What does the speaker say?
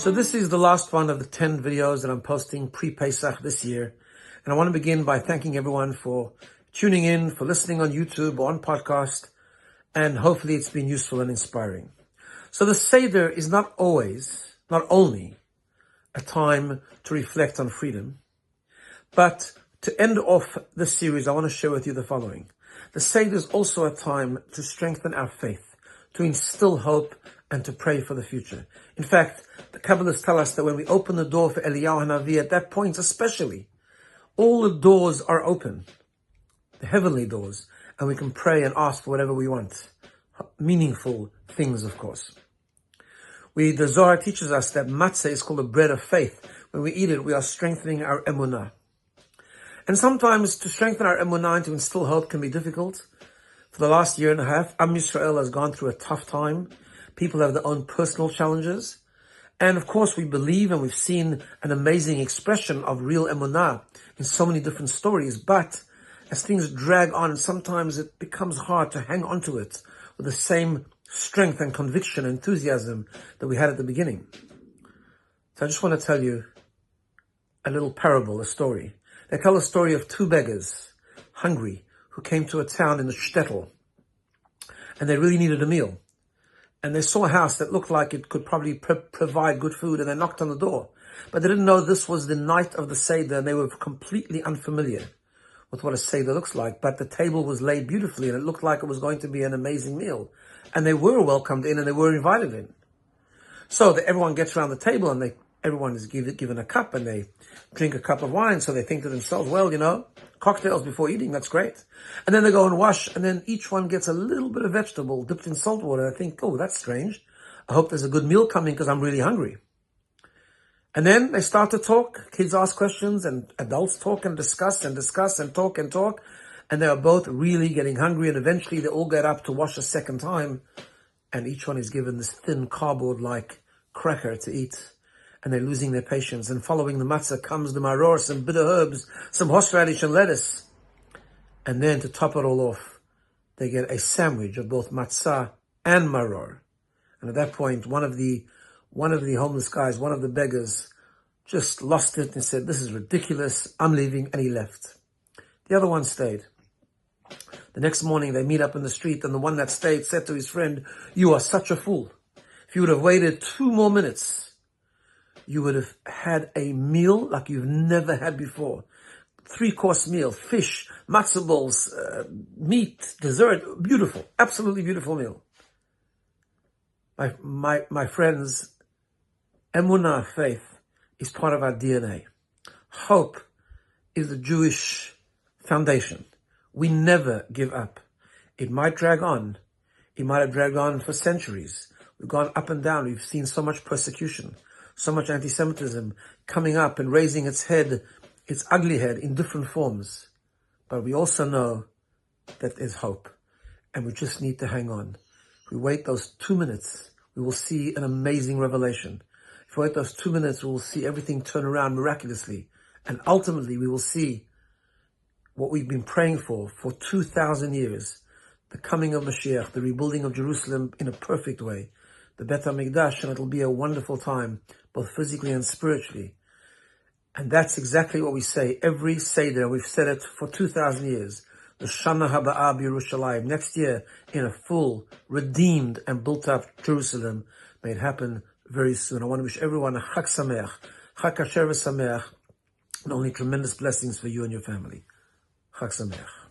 So this is the last one of the 10 videos that I'm posting pre-Pesach this year. And I want to begin by thanking everyone for tuning in, for listening on YouTube or on podcast. And hopefully it's been useful and inspiring. So the Seder is not only a time to reflect on freedom, but to end off this series, I want to share with you the following. The Seder is also a time to strengthen our faith, to instill hope, and to pray for the future. In fact, the Kabbalists tell us that when we open the door for Eliyahu Hanavi, at that point especially, all the doors are open, the heavenly doors, and we can pray and ask for whatever we want. Meaningful things, of course. The Zohar teaches us that matzah is called the bread of faith. When we eat it, we are strengthening our emunah. And sometimes to strengthen our emunah and to instill hope can be difficult. For the last year and a half, Am Yisrael has gone through a tough time. People have their own personal challenges. And of course, we believe and we've seen an amazing expression of real emunah in so many different stories. But as things drag on, sometimes it becomes hard to hang on to it with the same strength and conviction and enthusiasm that we had at the beginning. So I just want to tell you a little parable, a story. They tell a story of two beggars, hungry, who came to a town in the shtetl. And they really needed a meal. And they saw a house that looked like it could probably provide good food, and they knocked on the door. But they didn't know this was the night of the Seder, and they were completely unfamiliar with what a Seder looks like. But the table was laid beautifully, and it looked like it was going to be an amazing meal. And they were welcomed in, and they were invited in. So everyone gets around the table, and everyone is given a cup, and they drink a cup of wine. So they think to themselves, well, cocktails before eating, that's great. And then they go and wash, and then each one gets a little bit of vegetable dipped in salt water. I think, oh, that's strange. I hope there's a good meal coming because I'm really hungry. And then they start to talk. Kids ask questions, and adults talk and discuss and talk and talk. And they are both really getting hungry, and eventually they all get up to wash a second time. And each one is given this thin cardboard-like cracker to eat. And they're losing their patience. And following the matzah comes the maror, some bitter herbs, some horseradish and lettuce. And then to top it all off, they get a sandwich of both matzah and maror. And at that point, one of the homeless guys, one of the beggars, just lost it and said, this is ridiculous, I'm leaving, and he left. The other one stayed. The next morning, they meet up in the street, and the one that stayed said to his friend, you are such a fool. If you would have waited 2 more minutes, you would have had a meal like you've never had before. 3-course meal, fish, matzah balls, meat, dessert, beautiful, absolutely beautiful meal. My friends, emunah, faith, is part of our DNA. Hope is the Jewish foundation. We never give up. It might drag on. It might have dragged on for centuries. We've gone up and down. We've seen so much persecution, so much anti-Semitism coming up and raising its head, its ugly head in different forms. But we also know that there's hope, and we just need to hang on. If we wait those 2 minutes, we will see an amazing revelation. If we wait those 2 minutes, we will see everything turn around miraculously. And ultimately, we will see what we've been praying for 2,000 years, the coming of Mashiach, the rebuilding of Jerusalem in a perfect way, the Bet HaMikdash, and it'll be a wonderful time, both physically and spiritually. And that's exactly what we say every Seder. We've said it for 2,000 years. The Shana Haba'ah B'Yerushalayim. Next year, in a full, redeemed, and built-up Jerusalem. May it happen very soon. I want to wish everyone a Chag Sameach, Chag Kasher V'Sameach, and only tremendous blessings for you and your family. Chag Sameach.